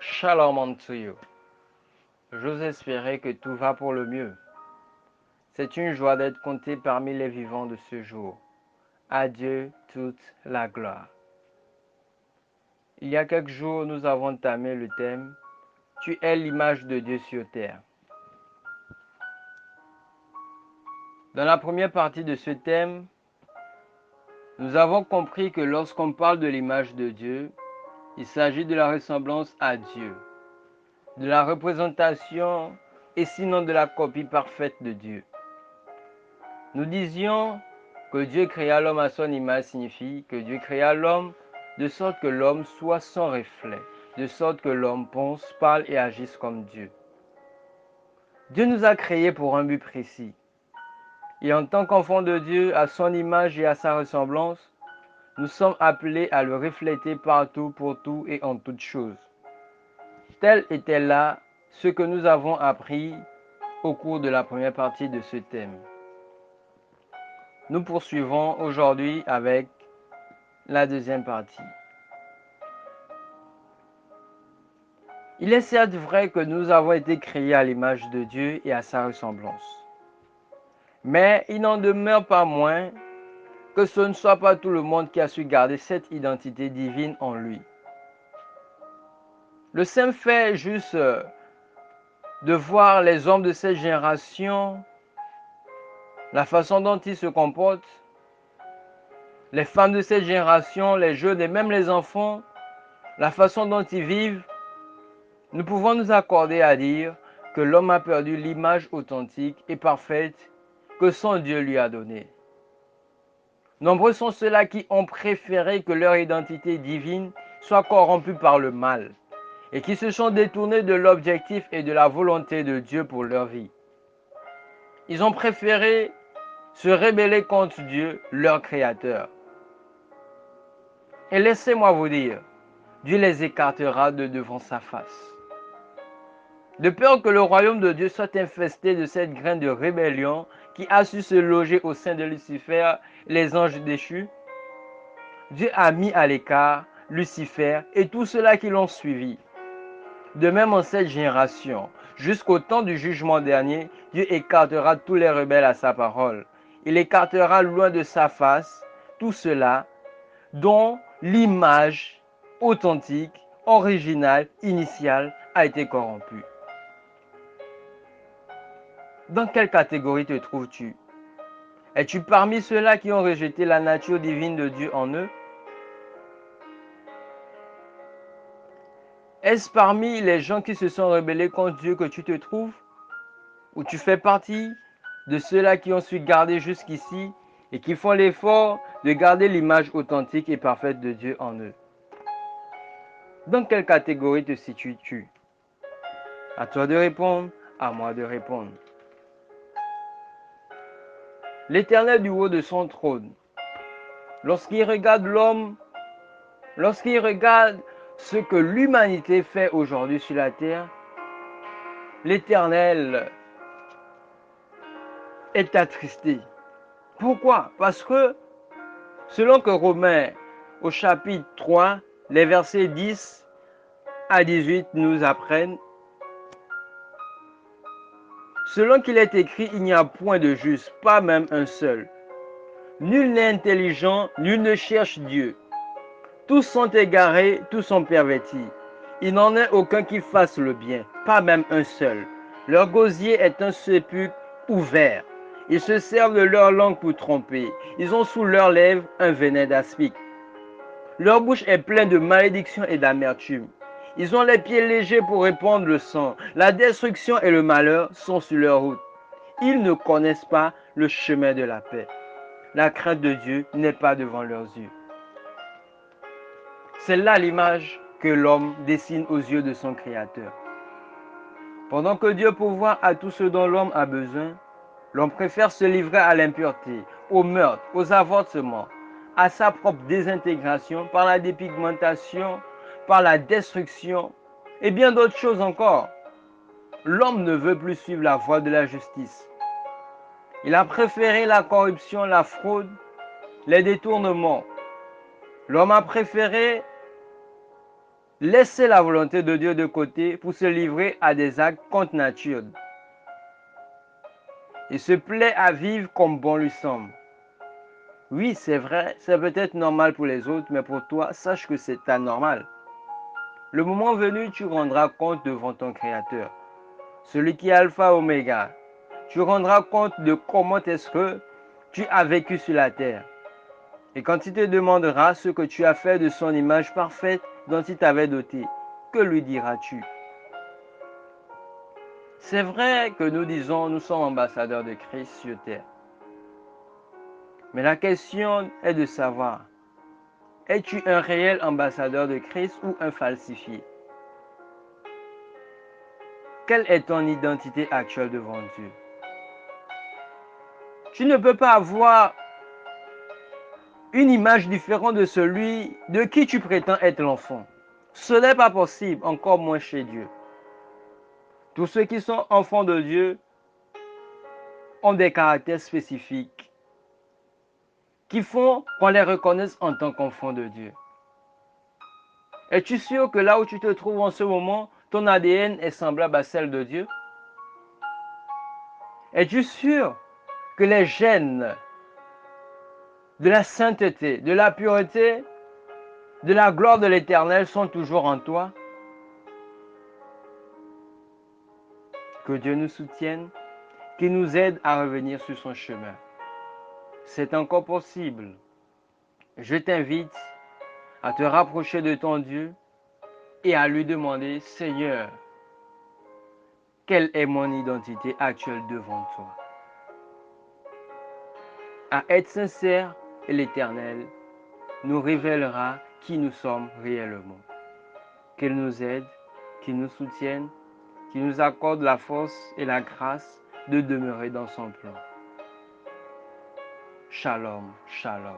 Shalom unto you. J'ose espérer que tout va pour le mieux. C'est une joie d'être compté parmi les vivants de ce jour. À Dieu toute la gloire. Il y a quelques jours, nous avons entamé le thème « Tu es l'image de Dieu sur terre ». Dans la première partie de ce thème, nous avons compris que lorsqu'on parle de l'image de Dieu, il s'agit de la ressemblance à Dieu, de la représentation et sinon de la copie parfaite de Dieu. Nous disions que Dieu créa l'homme à son image signifie que Dieu créa l'homme de sorte que l'homme soit son reflet, de sorte que l'homme pense, parle et agisse comme Dieu. Dieu nous a créés pour un but précis. Et en tant qu'enfants de Dieu, à son image et à sa ressemblance, nous sommes appelés à le refléter partout, pour tout et en toutes choses. Tel était là ce que nous avons appris au cours de la première partie de ce thème. Nous poursuivons aujourd'hui avec la deuxième partie. Il est certes vrai que nous avons été créés à l'image de Dieu et à sa ressemblance. Mais il n'en demeure pas moins que ce ne soit pas tout le monde qui a su garder cette identité divine en lui. Le simple fait juste de voir les hommes de cette génération, la façon dont ils se comportent, les femmes de cette génération, les jeunes et même les enfants, la façon dont ils vivent, nous pouvons nous accorder à dire que l'homme a perdu l'image authentique et parfaite que son Dieu lui a donnée. Nombreux sont ceux-là qui ont préféré que leur identité divine soit corrompue par le mal et qui se sont détournés de l'objectif et de la volonté de Dieu pour leur vie. Ils ont préféré se rebeller contre Dieu, leur Créateur. Et laissez-moi vous dire, Dieu les écartera de devant sa face. De peur que le royaume de Dieu soit infesté de cette graine de rébellion qui a su se loger au sein de Lucifer, les anges déchus, Dieu a mis à l'écart Lucifer et tous ceux-là qui l'ont suivi. De même en cette génération, jusqu'au temps du jugement dernier, Dieu écartera tous les rebelles à sa parole. Il écartera loin de sa face tout cela dont l'image authentique, originale, initiale a été corrompue. Dans quelle catégorie te trouves-tu? Es-tu parmi ceux-là qui ont rejeté la nature divine de Dieu en eux? Est-ce parmi les gens qui se sont rebellés contre Dieu que tu te trouves? Ou tu fais partie de ceux-là qui ont su garder jusqu'ici et qui font l'effort de garder l'image authentique et parfaite de Dieu en eux? Dans quelle catégorie te situes-tu? À toi de répondre, à moi de répondre. L'Éternel du haut de son trône, lorsqu'il regarde l'homme, lorsqu'il regarde ce que l'humanité fait aujourd'hui sur la terre, l'Éternel est attristé. Pourquoi? Parce que, selon que Romains au chapitre 3, les versets 10 à 18 nous apprennent, selon qu'il est écrit, il n'y a point de juste, pas même un seul. Nul n'est intelligent, nul ne cherche Dieu. Tous sont égarés, tous sont pervertis. Il n'en est aucun qui fasse le bien, pas même un seul. Leur gosier est un sépulcre ouvert. Ils se servent de leur langue pour tromper. Ils ont sous leurs lèvres un venin d'aspic. Leur bouche est pleine de malédiction et d'amertume. Ils ont les pieds légers pour répandre le sang. La destruction et le malheur sont sur leur route. Ils ne connaissent pas le chemin de la paix. La crainte de Dieu n'est pas devant leurs yeux. C'est là l'image que l'homme dessine aux yeux de son Créateur. Pendant que Dieu pourvoit à tout ce dont l'homme a besoin, l'homme préfère se livrer à l'impureté, au meurtre, aux avortements, à sa propre désintégration par la dépigmentation, par la destruction et bien d'autres choses encore. L'homme ne veut plus suivre la voie de la justice. Il a préféré la corruption, la fraude, les détournements. L'homme a préféré laisser la volonté de Dieu de côté pour se livrer à des actes contre nature. Il se plaît à vivre comme bon lui semble. Oui, c'est vrai, c'est peut-être normal pour les autres, mais pour toi, sache que c'est anormal. Le moment venu, tu rendras compte devant ton Créateur, celui qui est Alpha Oméga. Tu rendras compte de comment est-ce que tu as vécu sur la terre. Et quand il te demandera ce que tu as fait de son image parfaite dont il t'avait doté, que lui diras-tu? C'est vrai que nous disons nous sommes ambassadeurs de Christ sur terre. Mais la question est de savoir, es-tu un réel ambassadeur de Christ ou un falsifié? Quelle est ton identité actuelle devant Dieu? Tu ne peux pas avoir une image différente de celui de qui tu prétends être l'enfant. Ce n'est pas possible, encore moins chez Dieu. Tous ceux qui sont enfants de Dieu ont des caractères spécifiques qui font qu'on les reconnaisse en tant qu'enfants de Dieu. Es-tu sûr que là où tu te trouves en ce moment, ton ADN est semblable à celle de Dieu? Es-tu sûr que les gènes de la sainteté, de la pureté, de la gloire de l'Éternel sont toujours en toi? Que Dieu nous soutienne, qu'il nous aide à revenir sur son chemin. C'est encore possible. Je t'invite à te rapprocher de ton Dieu et à lui demander, Seigneur, quelle est mon identité actuelle devant toi? À être sincère et l'Éternel nous révélera qui nous sommes réellement. Qu'il nous aide, qu'il nous soutienne, qu'il nous accorde la force et la grâce de demeurer dans son plan. Shalom, shalom.